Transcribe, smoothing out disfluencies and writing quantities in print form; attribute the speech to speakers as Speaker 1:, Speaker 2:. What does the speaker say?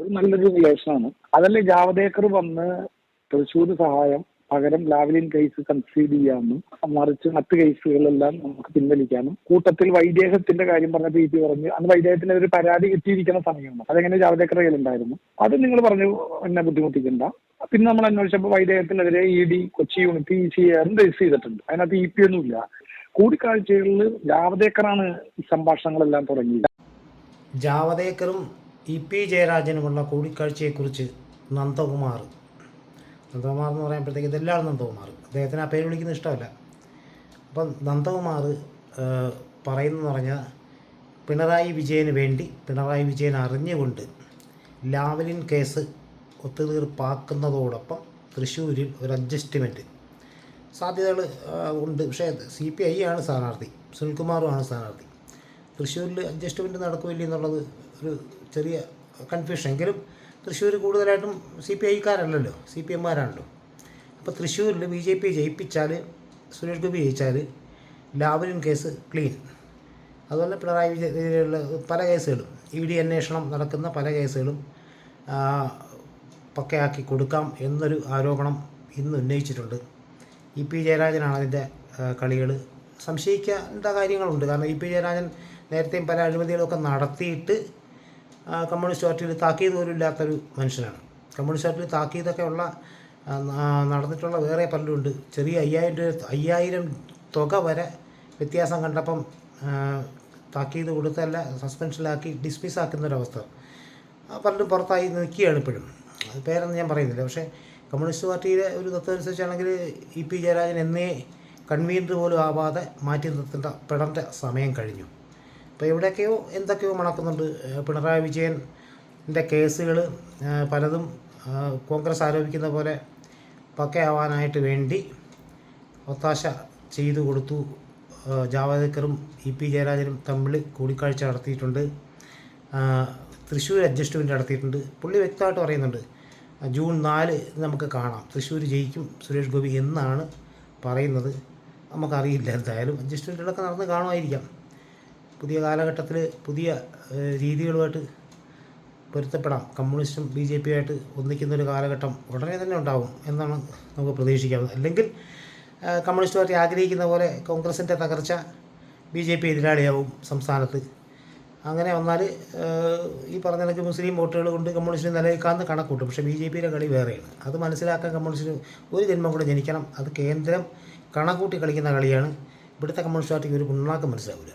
Speaker 1: ഒരു നല്ലൊരു റിലേഷനാണ്. അതല്ലേ ജാവദേക്കർ വന്ന് തൃശ്ശൂർ സഹായം പകരം ലാവ്ലിൻ കേസ് കൺസീഡ് ചെയ്യാമെന്നും മറിച്ച് മറ്റ് കേസുകളെല്ലാം നമുക്ക് പിൻവലിക്കാനും കൂട്ടത്തിൽ വൈദേഹത്തിന്റെ കാര്യം പറഞ്ഞ പി പറഞ്ഞു. അന്ന് വൈദേഹത്തിന് ഒരു പരാതി കിട്ടിയിരിക്കുന്ന സമയമാണ്. അതെങ്ങനെ ജാവദേക്കർ കയ്യിലുണ്ടായിരുന്നു. അത് നിങ്ങൾ പറഞ്ഞു എന്നെ ബുദ്ധിമുട്ടിക്കണ്ട. പിന്നെ നമ്മൾ അന്വേഷിച്ചപ്പോൾ വൈദേഹത്തിനെതിരെ ED Kochi unit ECR register ചെയ്തിട്ടുണ്ട്. അതിനകത്ത് EP ഒന്നുമില്ല. കൂടിക്കാഴ്ചകളിൽ ജാവദേക്കറാണ് ഈ സംഭാഷണങ്ങളെല്ലാം തുടങ്ങിയത്.
Speaker 2: ജാവദേക്കറും EP ജയരാജനുമുള്ള കൂടിക്കാഴ്ചയെക്കുറിച്ച് നന്ദകുമാർ എന്ന് പറയുമ്പോഴത്തേക്ക് ഇതെല്ലാം നന്ദകുമാർ, അദ്ദേഹത്തിന് ആ പേര് വിളിക്കുന്നത് ഇഷ്ടമല്ല. അപ്പം നന്ദകുമാർ പറയുന്നതെന്ന് പറഞ്ഞാൽ പിണറായി വിജയന് വേണ്ടി പിണറായി വിജയൻ അറിഞ്ഞുകൊണ്ട് ലാവ്ലിൻ കേസ് ഒത്തുതീർപ്പാക്കുന്നതോടൊപ്പം തൃശ്ശൂരിൽ ഒരു അഡ്ജസ്റ്റ്മെൻറ്റ് സാധ്യതകൾ ഉണ്ട്. പക്ഷേ CPI ആണ് സ്ഥാനാർത്ഥി, സുനിൽകുമാറുമാണ് സ്ഥാനാർത്ഥി. തൃശ്ശൂരിൽ അഡ്ജസ്റ്റ്മെൻറ്റ് നടക്കില്ല എന്നുള്ളത് ഒരു ചെറിയ കൺഫ്യൂഷൻ. എങ്കിലും തൃശ്ശൂർ കൂടുതലായിട്ടും CPIക്കാരല്ലല്ലോ, CPM-മാരാണല്ലോ. അപ്പോൾ തൃശ്ശൂരിൽ BJP ജയിപ്പിച്ചാൽ, സുരേഷ് ഗോപി ജയിച്ചാൽ ലാവ്ലിൻ കേസ് ക്ലീൻ. അതുപോലെ പിണറായി വിജയനുള്ള പല കേസുകളും ED അന്വേഷണം നടക്കുന്ന പല കേസുകളും പക്കയാക്കി കൊടുക്കാം എന്നൊരു ആരോപണം ഇന്ന് ഉന്നയിച്ചിട്ടുണ്ട്. EP ജയരാജനാണ് അതിൻ്റെ കളികൾ. സംശയിക്കേണ്ട കാര്യങ്ങളുണ്ട്. കാരണം EP ജയരാജൻ നേരത്തെയും പല അഴിമതികളൊക്കെ നടത്തിയിട്ട് കമ്മ്യൂണിസ്റ്റ് പാർട്ടിയിൽ താക്കീത് പോലും ഇല്ലാത്തൊരു മനുഷ്യനാണ്. കമ്മ്യൂണിസ്റ്റ് പാർട്ടിയിൽ താക്കീതൊക്കെ ഉള്ള നടന്നിട്ടുള്ള വേറെ പലരുണ്ട്. ചെറിയ 5000 തുക വരെ വ്യത്യാസം കണ്ടപ്പം താക്കീത് കൊടുത്തല്ല സസ്പെൻഷനിലാക്കി ഡിസ്മിസ്സാക്കുന്നൊരവസ്ഥ പലരും പുറത്തായി നിൽക്കുകയാണ് ഇപ്പോഴും. അത് പേരൊന്നും ഞാൻ പറയുന്നില്ല. പക്ഷേ കമ്മ്യൂണിസ്റ്റ് പാർട്ടിയിലെ ഒരു തത്വം അനുസരിച്ചാണെങ്കിൽ EP ജയരാജൻ എന്നേ കൺവീനർ പോലും ആവാതെ മാറ്റി നിർത്തേണ്ട സമയം കഴിഞ്ഞു. അപ്പോൾ എവിടെയൊക്കെയോ എന്തൊക്കെയോ മണക്കുന്നുണ്ട്. പിണറായി വിജയൻ്റെ കേസുകൾ പലതും കോൺഗ്രസ് ആരോപിക്കുന്ന പോലെ പക്കയാവാനായിട്ട് വേണ്ടി ഒത്താശ ചെയ്തു കൊടുത്തു. ജാവദേക്കറും EP ജയരാജനും തമ്മിൽ കൂടിക്കാഴ്ച നടത്തിയിട്ടുണ്ട്. തൃശ്ശൂർ അഡ്ജസ്റ്റ്മെൻറ്റ് നടത്തിയിട്ടുണ്ട്. പുള്ളി വ്യക്തമായിട്ട് പറയുന്നുണ്ട് ജൂൺ 4 നമുക്ക് കാണാം, തൃശ്ശൂർ ജയിക്കും സുരേഷ് ഗോപി എന്നാണ് പറയുന്നത്. നമുക്കറിയില്ല, എന്തായാലും അഡ്ജസ്റ്റ്മെൻറ്റുകളൊക്കെ നടന്ന് കാണുമായിരിക്കാം. പുതിയ കാലഘട്ടത്തിൽ പുതിയ രീതികളുമായിട്ട് പൊരുത്തപ്പെടാം. കമ്മ്യൂണിസ്റ്റും BJP-യുമായിട്ട് ഒന്നിക്കുന്നൊരു കാലഘട്ടം ഉടനെ തന്നെ ഉണ്ടാകും എന്നാണ് നമുക്ക് പ്രതീക്ഷിക്കാവുന്നത്. അല്ലെങ്കിൽ കമ്മ്യൂണിസ്റ്റ് പാർട്ടി ആഗ്രഹിക്കുന്ന പോലെ കോൺഗ്രസിൻ്റെ തകർച്ച BJP എതിരാളിയാവും സംസ്ഥാനത്ത്. അങ്ങനെ വന്നാൽ ഈ പറഞ്ഞ കണക്ക് മുസ്ലിം വോട്ടുകൾ കൊണ്ട് കമ്മ്യൂണിസ്റ്റിന് നിലനിൽക്കാമെന്ന് കണക്കൂട്ടും. പക്ഷേ BJP-യുടെ കളി വേറെയാണ്. അത് മനസ്സിലാക്കാൻ കമ്മ്യൂണിസ്റ്റിന് ഒരു ജന്മം കൂടെ ജനിക്കണം. അത് കേന്ദ്രം കണക്കൂട്ടി കളിക്കുന്ന കളിയാണ്. ഇവിടുത്തെ കമ്മ്യൂണിസ്റ്റ് പാർട്ടിക്ക് ഒരു പിണ്ണാക്കം മനസ്സിലാവില്ല.